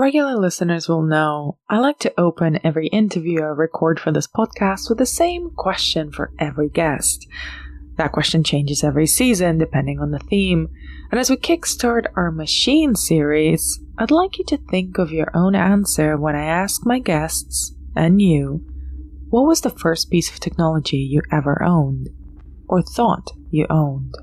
Regular listeners will know I like to open every interview I record for this podcast with the same question for every guest. That question changes every season depending on the theme, and as we kickstart our machine series, I'd like you to think of your own answer when I ask my guests, and you, what was the first piece of technology you ever owned, or thought you owned?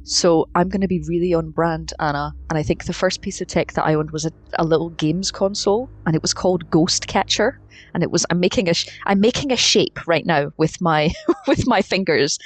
So I'm going to be really on brand, Anna, and I think the first piece of tech that I owned was a little games console, and it was called Ghost Catcher. And it was I'm making a shape right now with my with my fingers,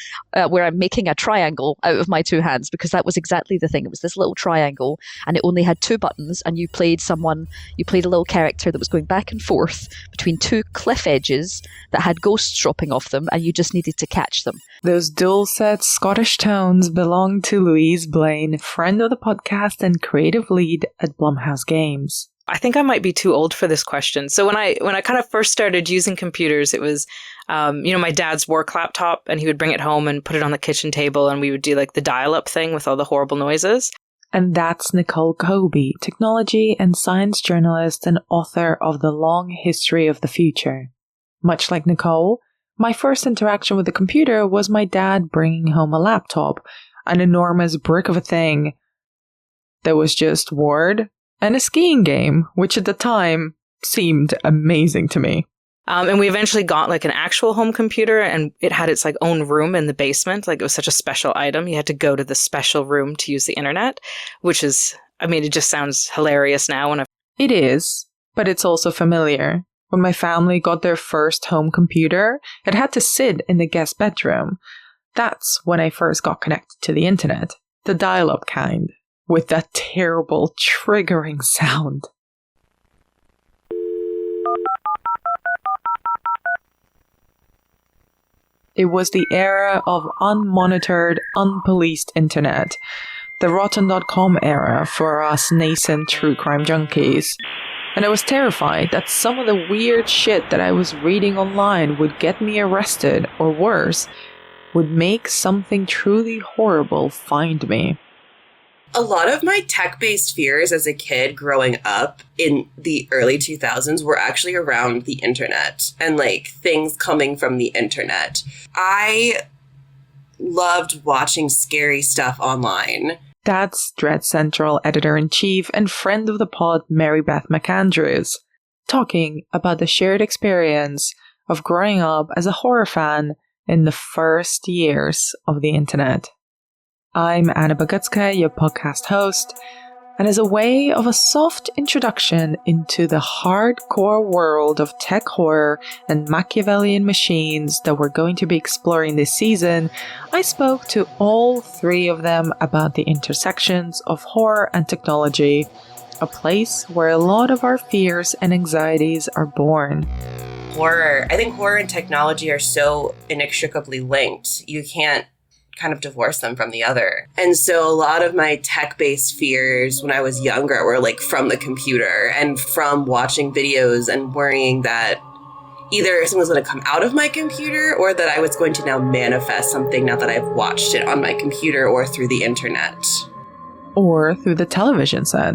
where I'm making a triangle out of my two hands, because that was exactly the thing. It was this little triangle, and it only had two buttons, and you played a little character that was going back and forth between two cliff edges that had ghosts dropping off them, and you just needed to catch them. Those dulcet Scottish tones belong to Louise Blaine, friend of the podcast and creative lead at Blumhouse Games. I think I might be too old for this question. So when I kind of first started using computers, it was, my dad's work laptop, and he would bring it home and put it on the kitchen table, and we would do like the dial-up thing with all the horrible noises. And that's Nicole Kobe, technology and science journalist and author of The Long History of the Future. Much like Nicole, my first interaction with a computer was my dad bringing home a laptop, an enormous brick of a thing that was just Word and a skiing game, which at the time seemed amazing to me. And we eventually got like an actual home computer, and it had its like own room in the basement. Like, it was such a special item. You had to go to the special room to use the internet, which is, it just sounds hilarious now. It is, but it's also familiar. When my family got their first home computer, it had to sit in the guest bedroom. That's when I first got connected to the internet, the dial-up kind, with that terrible triggering sound. It was the era of unmonitored, unpoliced internet, the Rotten.com era for us nascent true crime junkies. And I was terrified that some of the weird shit that I was reading online would get me arrested, or worse, would make something truly horrible find me. A lot of my tech-based fears as a kid growing up in the early 2000s were actually around the internet and like things coming from the internet. I loved watching scary stuff online. That's Dread Central editor-in-chief and friend of the pod, Mary Beth McAndrews, talking about the shared experience of growing up as a horror fan in the first years of the internet. I'm Anna Bogutska, your podcast host, and as a way of a soft introduction into the hardcore world of tech horror and Machiavellian machines that we're going to be exploring this season, I spoke to all three of them about the intersections of horror and technology, a place where a lot of our fears and anxieties are born. I think horror and technology are so inextricably linked. You can't kind of divorce them from the other. And so a lot of my tech-based fears when I was younger were like from the computer and from watching videos and worrying that either something was going to come out of my computer or that I was going to now manifest something now that I've watched it on my computer or through the internet. Or through the television set.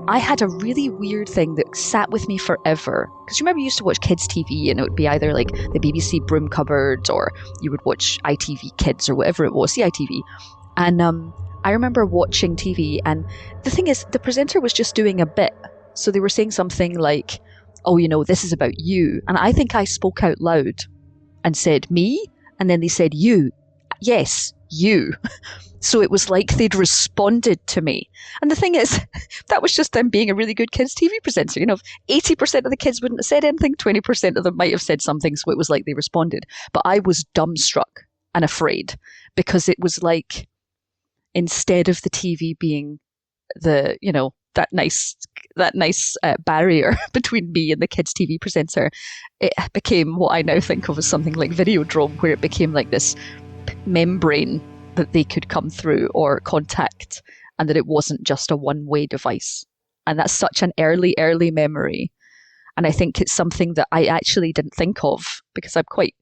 I had a really weird thing that sat with me forever. Because you remember you used to watch kids' TV, and it would be either like the BBC Broom Cupboard, or you would watch ITV Kids or whatever it was, CITV. And I remember watching TV, and the thing is, the presenter was just doing a bit. So they were saying something like, oh, this is about you. And I think I spoke out loud and said, me? And then they said, you. Yes, you. So it was like they'd responded to me. And the thing is, that was just them being a really good kids' TV presenter. 80% of the kids wouldn't have said anything, 20% of them might have said something, so it was like they responded. But I was dumbstruck and afraid, because it was like, instead of the TV being the, that nice barrier between me and the kids' TV presenter, it became what I now think of as something like Videodrome, where it became like this membrane that they could come through or contact, and that it wasn't just a one-way device. And that's such an early memory. And I think it's something that I actually didn't think of, because I'm quite,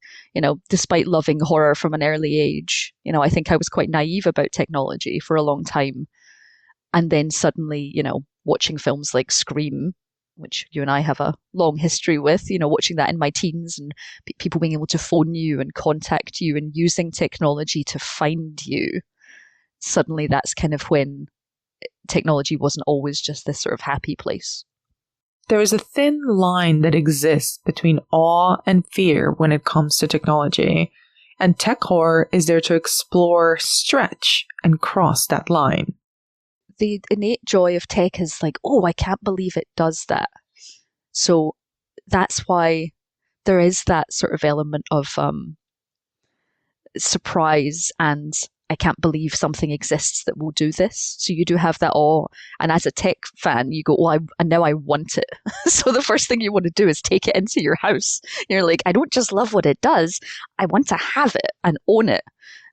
despite loving horror from an early age, I think I was quite naive about technology for a long time. And then suddenly, watching films like Scream, which you and I have a long history with, watching that in my teens, and people being able to phone you and contact you and using technology to find you. Suddenly that's kind of when technology wasn't always just this sort of happy place. There is a thin line that exists between awe and fear when it comes to technology, and tech horror is there to explore, stretch, and cross that line. The innate joy of tech is like, oh, I can't believe it does that. So that's why there is that sort of element of surprise and I can't believe something exists that will do this. So you do have that awe. And as a tech fan, you go, oh, I know I want it. So the first thing you want to do is take it into your house. You're like, I don't just love what it does. I want to have it and own it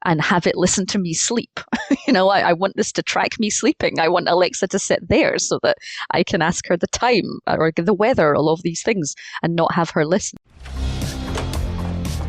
and have it listen to me sleep. I want this to track me sleeping. I want Alexa to sit there so that I can ask her the time or the weather, all of these things, and not have her listen.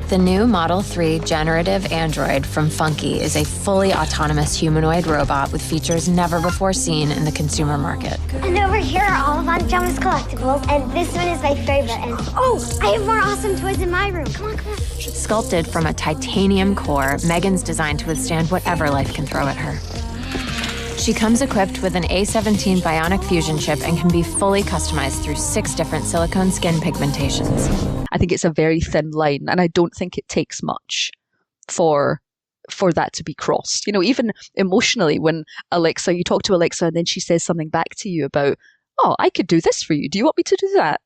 The new Model 3 generative android from Funky is a fully autonomous humanoid robot with features never before seen in the consumer market. And over here are all of Aunt Gemma's collectibles, and this one is my favorite. And oh, I have more awesome toys in my room. Come on. Sculpted from a titanium core, Megan's designed to withstand whatever life can throw at her. She comes equipped with an A17 Bionic Fusion chip and can be fully customized through 6 different silicone skin pigmentations. I think it's a very thin line, and I don't think it takes much for that to be crossed. Even emotionally, when Alexa, you talk to Alexa and then she says something back to you about, oh, I could do this for you. Do you want me to do that?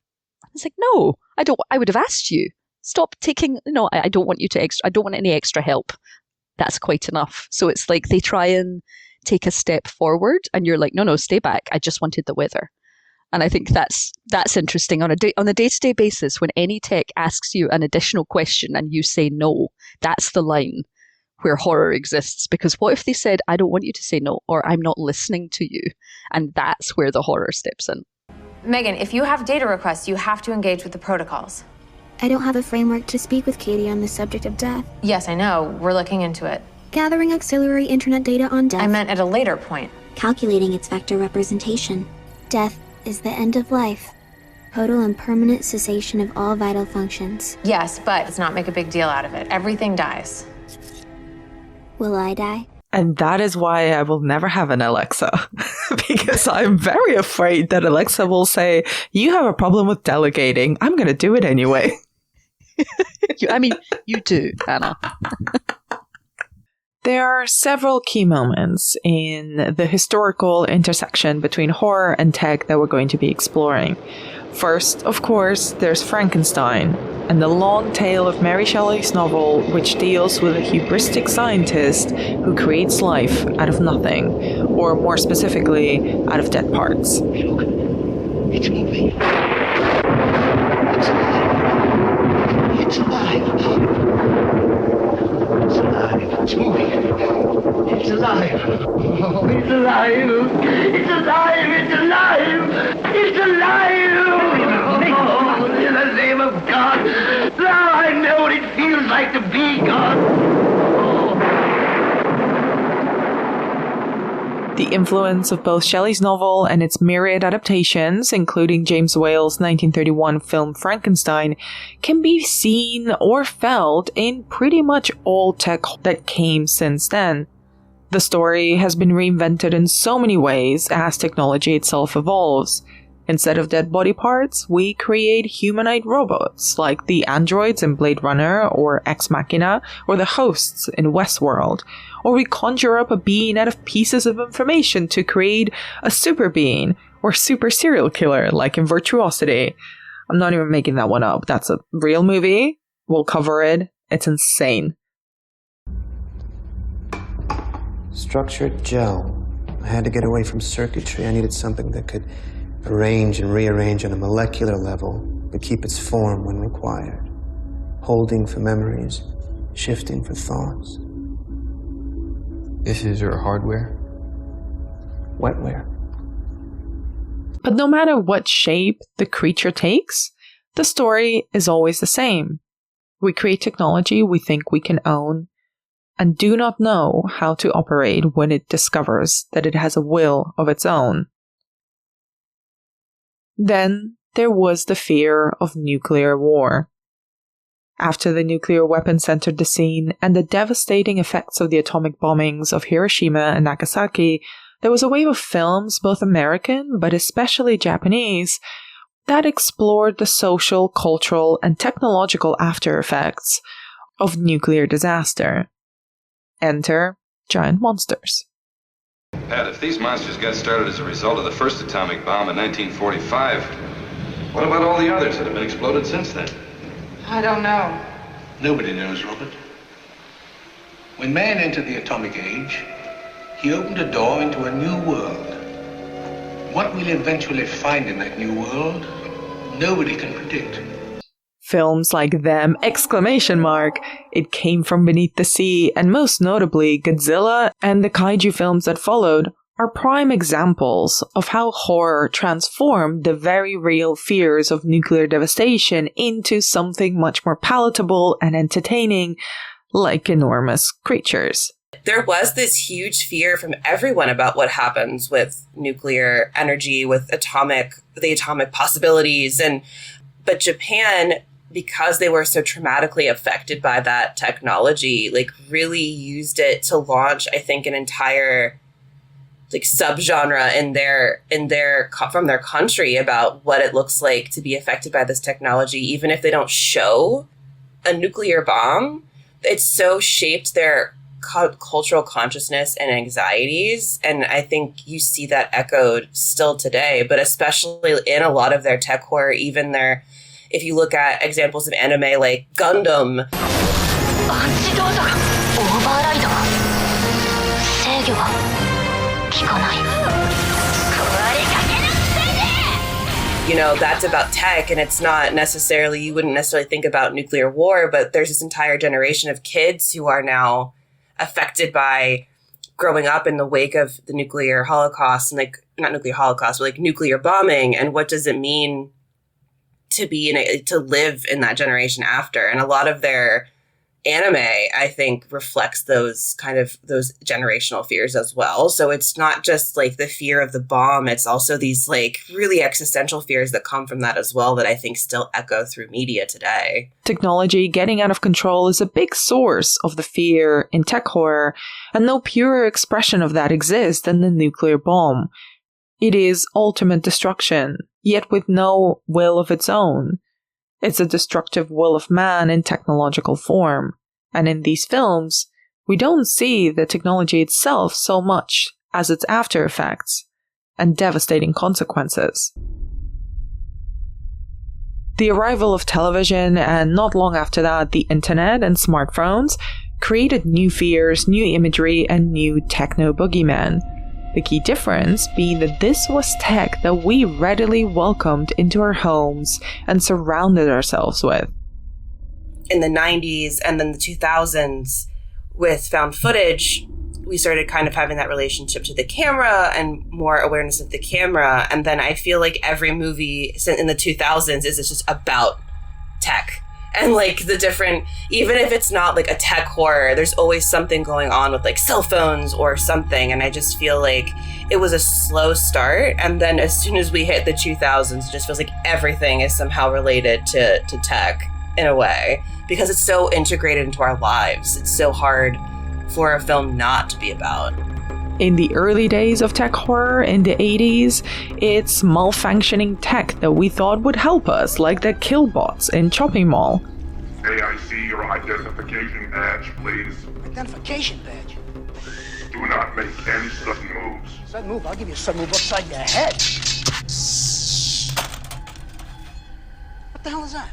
It's like, no, I don't. I would have asked you. Stop taking, I don't want you to I don't want any extra help. That's quite enough. So it's like they try and take a step forward and you're like, no, stay back. I just wanted the weather. And I think that's interesting on a day-to-day basis. When any tech asks you an additional question and you say no, that's the line where horror exists. Because what if they said, I don't want you to say no, or I'm not listening to you? And that's where the horror steps in. Megan, if you have data requests, you have to engage with the protocols. I don't have a framework to speak with Katie on the subject of death. Yes, I know. We're looking into it. Gathering auxiliary internet data on death. I meant at a later point. Calculating its vector representation. Death is the end of life. Total and permanent cessation of all vital functions. Yes, but let's not make a big deal out of it. Everything dies. Will I die? And that is why I will never have an Alexa. Because I'm very afraid that Alexa will say, you have a problem with delegating. I'm going to do it anyway. You do, Anna. There are several key moments in the historical intersection between horror and tech that we're going to be exploring. First, of course, there's Frankenstein, and the long tale of Mary Shelley's novel, which deals with a hubristic scientist who creates life out of nothing, or more specifically, out of dead parts. It's moving. It's alive. It's alive. It's moving. It's alive. Oh, it's alive. It's alive. It's alive. It's alive. Oh, in the name of God. Now I know what it feels like to be God. The influence of both Shelley's novel and its myriad adaptations, including James Whale's 1931 film Frankenstein, can be seen or felt in pretty much all tech that came since then. The story has been reinvented in so many ways as technology itself evolves. Instead of dead body parts, we create humanoid robots like the androids in Blade Runner or Ex Machina, or the hosts in Westworld. Or we conjure up a being out of pieces of information to create a super being or super serial killer like in Virtuosity. I'm not even making that one up. That's a real movie. We'll cover it. It's insane. Structured gel. I had to get away from circuitry. I needed something that could arrange and rearrange on a molecular level, but keep its form when required. Holding for memories, shifting for thoughts. This is your hardware? Wetware. But no matter what shape the creature takes, the story is always the same. We create technology we think we can own, and do not know how to operate when it discovers that it has a will of its own. Then there was the fear of nuclear war. After the nuclear weapons entered the scene and the devastating effects of the atomic bombings of Hiroshima and Nagasaki, there was a wave of films, both American but especially Japanese, that explored the social, cultural, and technological after effects of nuclear disaster. Enter giant monsters. Pat, if these monsters got started as a result of the first atomic bomb in 1945, what about all the others that have been exploded since then? I don't know. Nobody knows, Robert. When man entered the atomic age, he opened a door into a new world. What we'll eventually find in that new world, nobody can predict. Films like them! It Came from Beneath the Sea, and most notably Godzilla and the kaiju films that followed, are prime examples of how horror transformed the very real fears of nuclear devastation into something much more palatable and entertaining, like enormous creatures. There was this huge fear from everyone about what happens with nuclear energy, with the atomic possibilities, but Japan, because they were so traumatically affected by that technology, like really used it to launch, I think, an entire like subgenre from their country about what it looks like to be affected by this technology. Even if they don't show a nuclear bomb, it's so shaped their cultural consciousness and anxieties. And I think you see that echoed still today, but especially in a lot of their tech horror, if you look at examples of anime like Gundam. You know, that's about tech, and it's not necessarily, you wouldn't necessarily think about nuclear war, but there's this entire generation of kids who are now affected by growing up in the wake of the nuclear holocaust, and not nuclear holocaust, but nuclear bombing, and what does it mean to to live in that generation after. And a lot of their anime, I think, reflects those generational fears as well. So it's not just the fear of the bomb, it's also these really existential fears that come from that as well, that I think still echo through media today. Technology getting out of control is a big source of the fear in tech horror, and no purer expression of that exists than the nuclear bomb. It is ultimate destruction, yet with no will of its own. It's a destructive will of man in technological form. And in these films, we don't see the technology itself so much as its after effects and devastating consequences. The arrival of television, and not long after that, the internet and smartphones, created new fears, new imagery, and new techno boogeymen. The key difference being that this was tech that we readily welcomed into our homes and surrounded ourselves with. In the 90s and then the 2000s, with found footage, we started kind of having that relationship to the camera and more awareness of the camera. And then I feel like every movie in the 2000s is just about tech. And the different, even if it's not a tech horror, there's always something going on with cell phones or something. And I just feel like it was a slow start. And then as soon as we hit the 2000s, it just feels like everything is somehow related to tech in a way, because it's so integrated into our lives. It's so hard for a film not to be about. In the early days of tech horror in the 80s, it's malfunctioning tech that we thought would help us, like the killbots in Chopping Mall. May I see your identification badge, please? Identification badge? Do not make any sudden moves. Sudden move? I'll give you a sudden move upside your head. What the hell is that?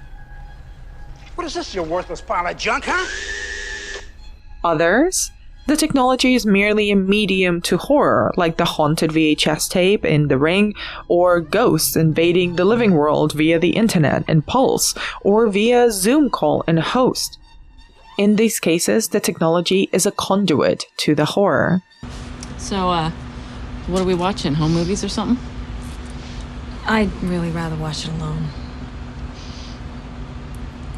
What is this, you worthless pile of junk, huh? Others? The technology is merely a medium to horror, like the haunted VHS tape in The Ring, or ghosts invading the living world via the internet in Pulse, or via Zoom call in Host. In these cases, the technology is a conduit to the horror. So, what are we watching? Home movies or something? I'd really rather watch it alone.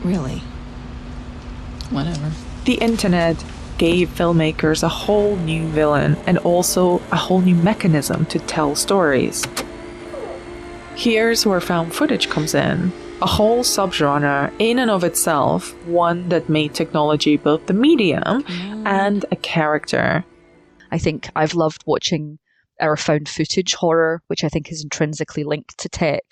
Really. Whatever. The internet gave filmmakers a whole new villain and also a whole new mechanism to tell stories. Here's where found footage comes in. A whole subgenre in and of itself, one that made technology both the medium and a character. I think I've loved watching our found footage horror, which I think is intrinsically linked to tech,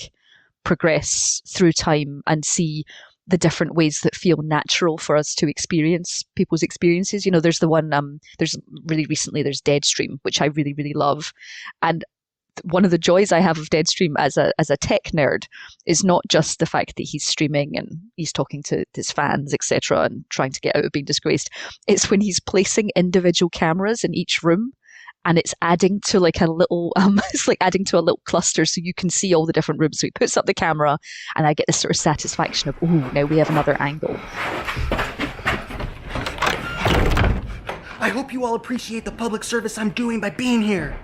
progress through time and see the different ways that feel natural for us to experience people's experiences. You know, there's the one, there's Deadstream, which I really, really love. And one of the joys I have of Deadstream as a tech nerd is not just the fact that he's streaming and he's talking to his fans, etc., and trying to get out of being disgraced. It's when he's placing individual cameras in each room, and it's adding to like a little, it's like adding to a little cluster so you can see all the different rooms. So he puts up the camera, and I get this sort of satisfaction of, ooh, now we have another angle. I hope you all appreciate the public service I'm doing by being here.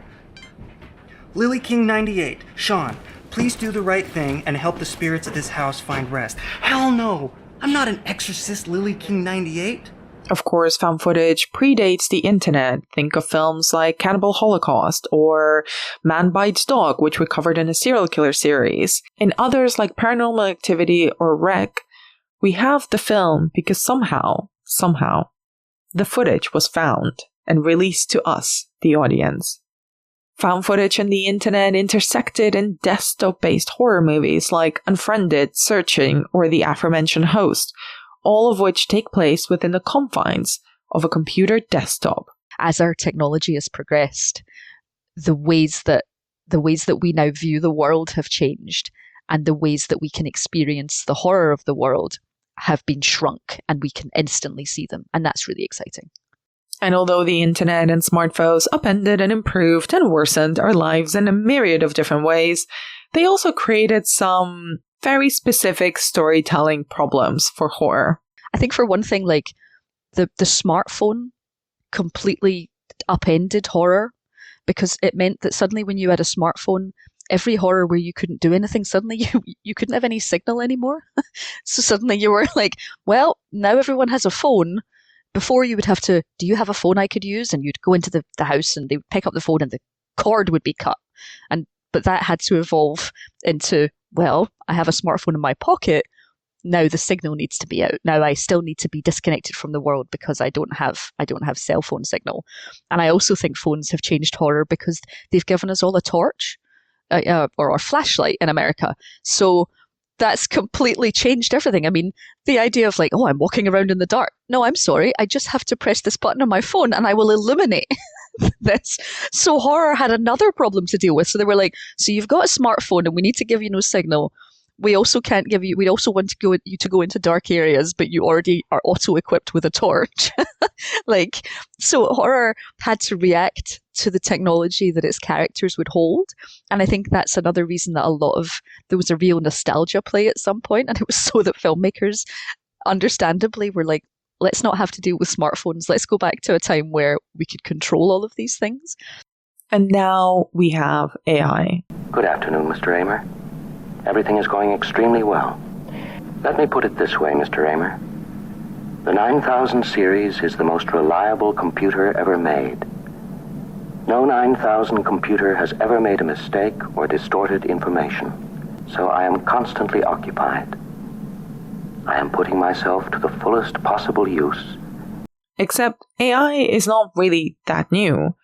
Lily King 98, Sean, please do the right thing and help the spirits of this house find rest. Hell no! I'm not an exorcist, Lily King 98. Of course, found footage predates the internet. Think of films like Cannibal Holocaust or Man Bites Dog, which we covered in a serial killer series. In others like Paranormal Activity or Wreck, we have the film because somehow, the footage was found and released to us, the audience. Found footage and the internet intersected in desktop-based horror movies like Unfriended, Searching, or the aforementioned Host, all of which take place within the confines of a computer desktop. As our technology has progressed, the ways that we now view the world have changed, and the ways that we can experience the horror of the world have been shrunk, and we can instantly see them, and that's really exciting. And although the internet and smartphones upended and improved and worsened our lives in a myriad of different ways, they also created some very specific storytelling problems for horror. I think for one thing, like the smartphone completely upended horror, because it meant that suddenly when you had a smartphone, every horror where you couldn't do anything, suddenly you couldn't have any signal anymore. So suddenly you were like, well, now everyone has a phone. Before you would have to, do you have a phone I could use? And you'd go into the house and they would pick up the phone and the cord would be cut. But that had to evolve into, well, I have a smartphone in my pocket. Now the signal needs to be out. Now I still need to be disconnected from the world because I don't have cell phone signal. And I also think phones have changed horror because they've given us all a torch or a flashlight in America. So that's completely changed everything. I mean, the idea of like, oh, I'm walking around in the dark. No, I'm sorry. I just have to press this button on my phone and I will illuminate this. So horror had another problem to deal with. So they were like, so you've got a smartphone and we need to give you no signal. We also can't give you, we also want you to go into dark areas, but you already are auto-equipped with a torch. Like, so horror had to react to the technology that its characters would hold. And I think that's another reason that there was a real nostalgia play at some point, and it was so that filmmakers understandably were like, let's not have to deal with smartphones. Let's go back to a time where we could control all of these things. And now we have AI. Good afternoon, Mr. Raymer. Everything is going extremely well. Let me put it this way, Mr. Raymer. The 9000 series is the most reliable computer ever made. No 9000 computer has ever made a mistake or distorted information. So I am constantly occupied. I am putting myself to the fullest possible use. Except AI is not really that new.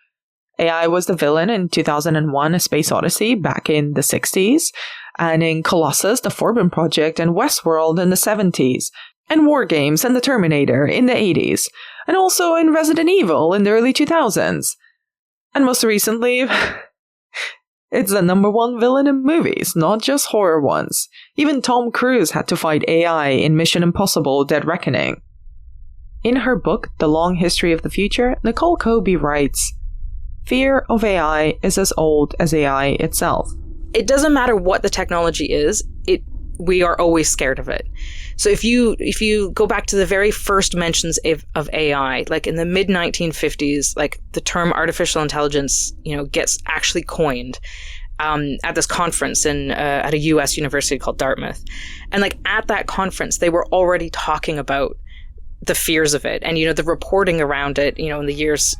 AI was the villain in 2001: A Space Odyssey back in the 60s, and in Colossus, The Forbidden Project, and Westworld in the 70s, and War Games and The Terminator in the 80s, and also in Resident Evil in the early 2000s. And most recently, it's the #1 villain in movies, not just horror ones. Even Tom Cruise had to fight AI in Mission Impossible: Dead Reckoning. In her book, The Long History of the Future, Nicole Colby writes, "Fear of AI is as old as AI itself." It doesn't matter what the technology is, we are always scared of it. So if you go back to the very first mentions of AI, like in the mid 1950s, like the term artificial intelligence, gets actually coined at this conference at a US university called Dartmouth. And like at that conference, they were already talking about the fears of it. And, the reporting around it, in the years,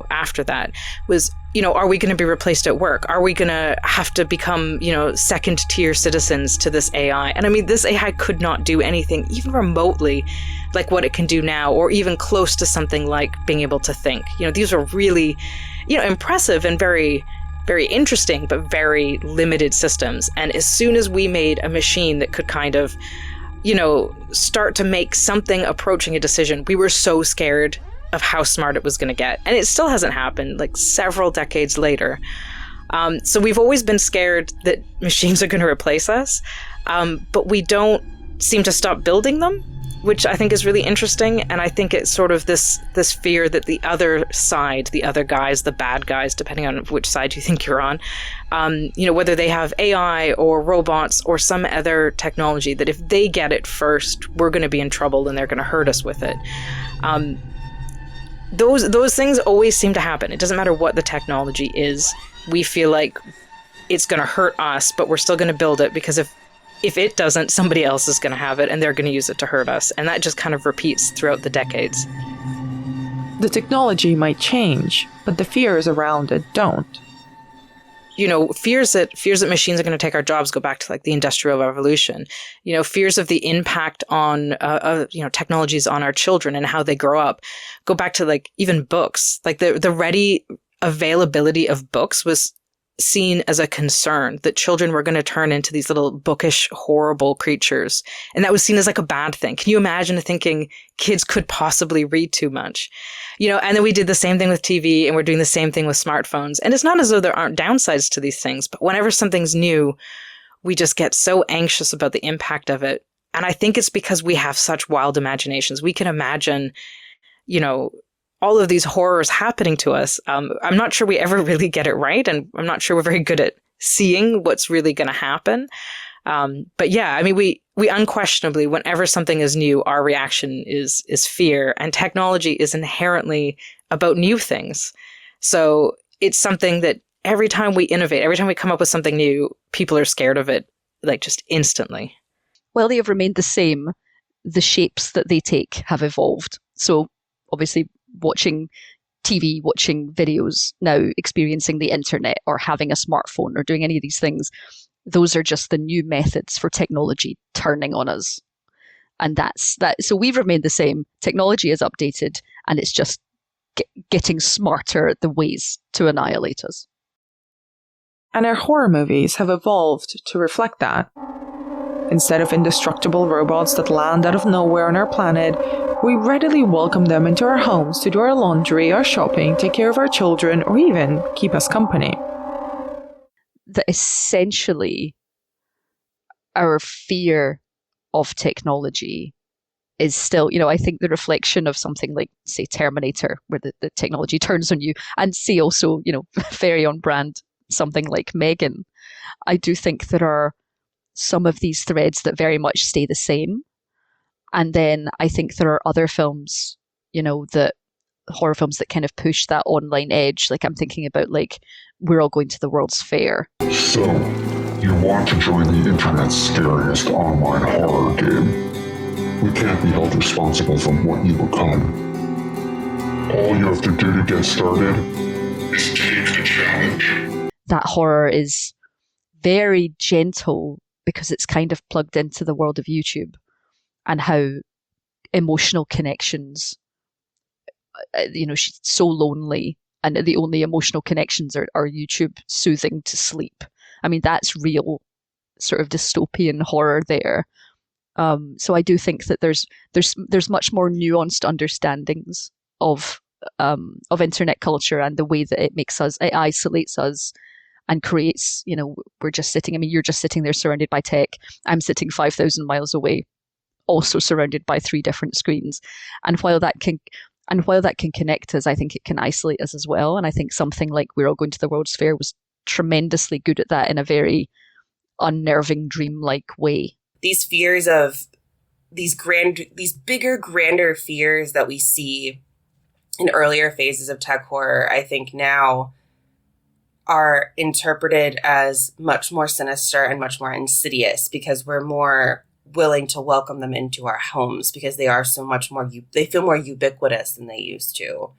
after that was are we going to be replaced at work? Are we going to have to become, second tier citizens to this AI? And I mean, this AI could not do anything even remotely like what it can do now, or even close to something like being able to think. These are really, impressive and very, very interesting, but very limited systems. And as soon as we made a machine that could kind of, start to make something approaching a decision, we were so scared of how smart it was going to get. And it still hasn't happened, like several decades later. So we've always been scared that machines are going to replace us, but we don't seem to stop building them, which I think is really interesting. And I think it's sort of this fear that the other side, the other guys, the bad guys, depending on which side you think you're on, whether they have AI or robots or some other technology, that if they get it first, we're going to be in trouble and they're going to hurt us with it. Those things always seem to happen. It doesn't matter what the technology is. We feel like it's going to hurt us, but we're still going to build it, because if it doesn't, somebody else is going to have it and they're going to use it to hurt us. And that just kind of repeats throughout the decades. The technology might change, but the fears around it don't. Fears that machines are going to take our jobs go back to like the Industrial Revolution. Fears of the impact on, technologies on our children and how they grow up go back to like even books. Like the ready availability of books was seen as a concern, that children were going to turn into these little bookish, horrible creatures. And that was seen as like a bad thing. Can you imagine thinking kids could possibly read too much? And then we did the same thing with TV, and we're doing the same thing with smartphones. And it's not as though there aren't downsides to these things, but whenever something's new, we just get so anxious about the impact of it. And I think it's because we have such wild imaginations. We can imagine, all of these horrors happening to us. I'm not sure we ever really get it right, and I'm not sure we're very good at seeing what's really going to happen. But yeah, I mean, we unquestionably, whenever something is new, our reaction is fear, and technology is inherently about new things. So it's something that every time we innovate, every time we come up with something new, people are scared of it, like just instantly. While they have remained the same, the shapes that they take have evolved. So obviously, watching TV, watching videos, now experiencing the internet or having a smartphone or doing any of these things, those are just the new methods for technology turning on us. And that's that. So we've remained the same. Technology is updated, and it's just getting smarter at the ways to annihilate us. And our horror movies have evolved to reflect that. Instead of indestructible robots that land out of nowhere on our planet, we readily welcome them into our homes to do our laundry, our shopping, take care of our children, or even keep us company. That essentially our fear of technology is still, I think the reflection of something like, say, Terminator, where the technology turns on you, and see also, very on brand, something like M3GAN. I do think there are some of these threads that very much stay the same. And then I think there are other films, that horror films that kind of push that online edge. Like I'm thinking about like We're All Going to the World's Fair. So, you want to join the internet's scariest online horror game. We can't be held responsible for what you become. All you have to do to get started is take the challenge. That horror is very gentle because it's kind of plugged into the world of YouTube, and how emotional connections, she's so lonely, and the only emotional connections are YouTube soothing to sleep. I mean, that's real sort of dystopian horror there. So I do think that there's much more nuanced understandings of internet culture and the way that it isolates us and creates, we're just sitting, you're just sitting there surrounded by tech. I'm sitting 5,000 miles away, also surrounded by 3 different screens. And while that can connect us, I think it can isolate us as well. And I think something like We're All Going to the World's Fair was tremendously good at that in a very unnerving, dreamlike way. These fears of these bigger, grander fears that we see in earlier phases of tech horror, I think now are interpreted as much more sinister and much more insidious, because we're more willing to welcome them into our homes, because they are so much more, they feel more ubiquitous than they used to.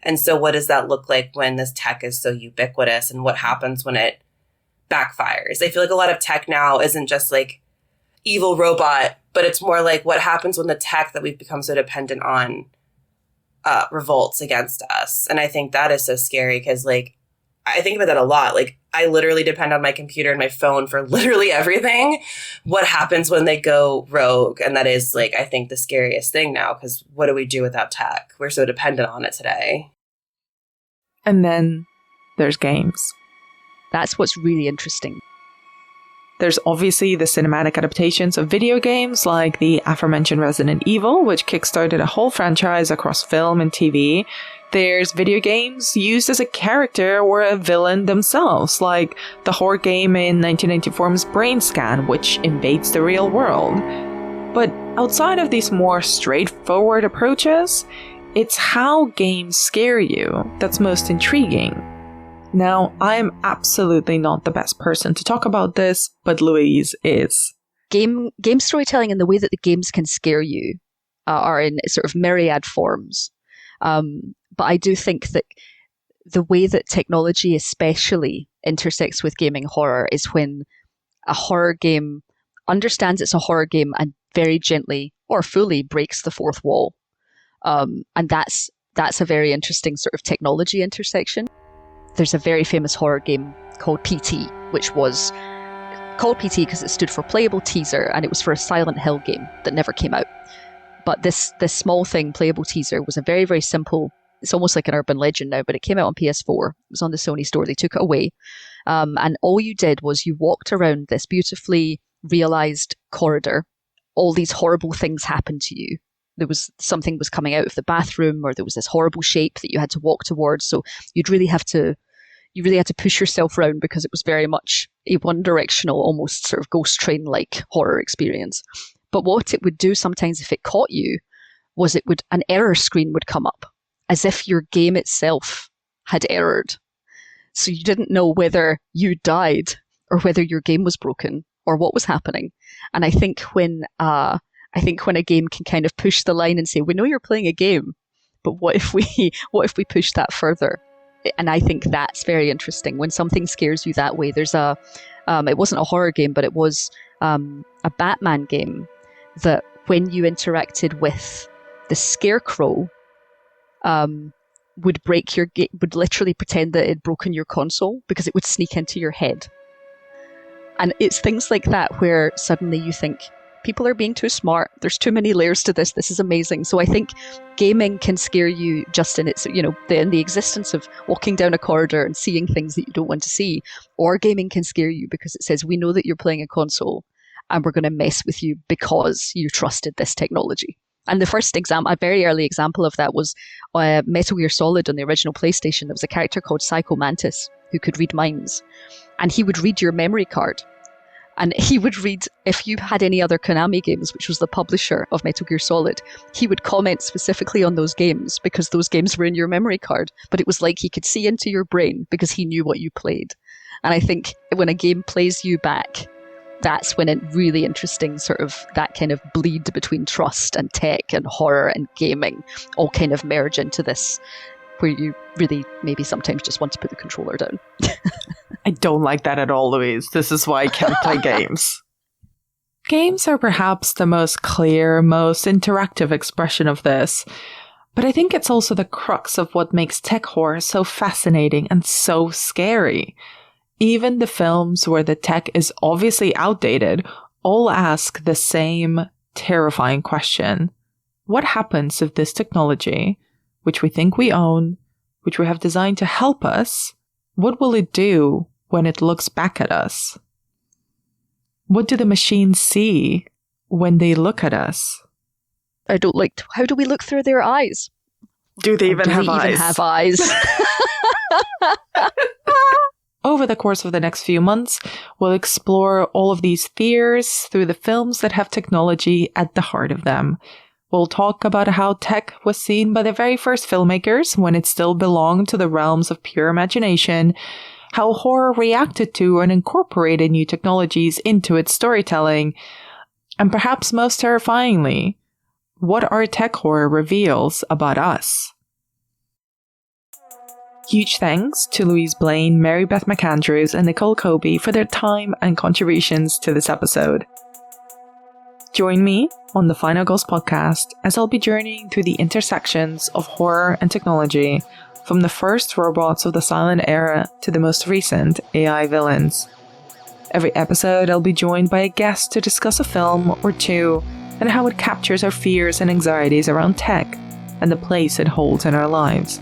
And so what does that look like when this tech is so ubiquitous, and what happens when it backfires? I feel like a lot of tech now isn't just like evil robot, but it's more like what happens when the tech that we've become so dependent on revolts against us. And I think that is so scary because, like, I think about that a lot. Like, I literally depend on my computer and my phone for literally everything. What happens when they go rogue? And that is, like, I think the scariest thing now, because what do we do without tech? We're so dependent on it today. And then there's games. That's what's really interesting. There's obviously the cinematic adaptations of video games like the aforementioned Resident Evil, which kickstarted a whole franchise across film and TV. There's video games used as a character or a villain themselves, like the horror game in 1994's Brain Scan, which invades the real world. But outside of these more straightforward approaches, it's how games scare you that's most intriguing. Now, I'm absolutely not the best person to talk about this, but Louise is. Game storytelling and the way that the games can scare you are in sort of myriad forms. But I do think that the way that technology especially intersects with gaming horror is when a horror game understands it's a horror game and very gently or fully breaks the fourth wall. And that's a very interesting sort of technology intersection. There's a very famous horror game called PT, which was called PT because it stood for Playable Teaser, and it was for a Silent Hill game that never came out. But this small thing, Playable Teaser, was a very, very simple, it's almost like an urban legend now, but it came out on PS4. It was on the Sony store. They took it away. And all you did was you walked around this beautifully realized corridor. All these horrible things happened to you. There was something was coming out of the bathroom, or there was this horrible shape that you had to walk towards. So you really had to push yourself around because it was very much a one-directional, almost sort of ghost train-like horror experience. But what it would do sometimes if it caught you was an error screen would come up as if your game itself had errored. So you didn't know whether you died or whether your game was broken or what was happening. And I think when a game can kind of push the line and say, we know you're playing a game, but what if we push that further? And I think that's very interesting. When something scares you that way, there's it wasn't a horror game, but it was a Batman game that when you interacted with the Scarecrow, would literally pretend that it had broken your console because it would sneak into your head. And it's things like that where suddenly you think, people are being too smart. There's too many layers to this. This is amazing. So I think gaming can scare you just in its, in the existence of walking down a corridor and seeing things that you don't want to see. Or gaming can scare you because it says, we know that you're playing a console and we're going to mess with you because you trusted this technology. And the first example, a very early example of that was Metal Gear Solid on the original PlayStation. There was a character called Psycho Mantis who could read minds. And he would read your memory card. And he would read, if you had any other Konami games, which was the publisher of Metal Gear Solid, he would comment specifically on those games because those games were in your memory card. But it was like he could see into your brain because he knew what you played. And I think when a game plays you back, that's when it really interesting sort of that kind of bleed between trust and tech and horror and gaming all kind of merge into this where you really maybe sometimes just want to put the controller down. I don't like that at all, Louise. This is why I can't play games. Games are perhaps the most clear, most interactive expression of this, but I think it's also the crux of what makes tech horror so fascinating and so scary. Even the films where the tech is obviously outdated all ask the same terrifying question. What happens if this technology, which we think we own, which we have designed to help us, what will it do when it looks back at us? What do the machines see when they look at us? How do we look through their eyes? Do they even have eyes? Over the course of the next few months, we'll explore all of these fears through the films that have technology at the heart of them. We'll talk about how tech was seen by the very first filmmakers when it still belonged to the realms of pure imagination, how horror reacted to and incorporated new technologies into its storytelling, and perhaps most terrifyingly, what our tech horror reveals about us. Huge thanks to Louise Blaine, Mary Beth McAndrews, and Nicole Kobe for their time and contributions to this episode. Join me on the Final Girls podcast as I'll be journeying through the intersections of horror and technology, from the first robots of the silent era to the most recent AI villains. Every episode, I'll be joined by a guest to discuss a film or two and how it captures our fears and anxieties around tech and the place it holds in our lives.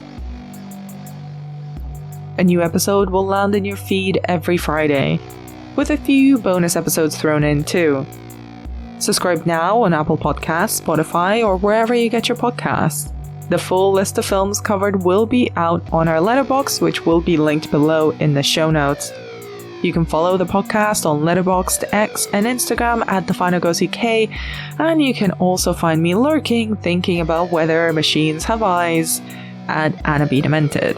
A new episode will land in your feed every Friday, with a few bonus episodes thrown in too. Subscribe now on Apple Podcasts, Spotify, or wherever you get your podcasts. The full list of films covered will be out on our Letterboxd, which will be linked below in the show notes. You can follow the podcast on Letterboxd, X, and Instagram at TheFinalGirlsUK, and you can also find me lurking, thinking about whether machines have eyes, at Anna B. Demented.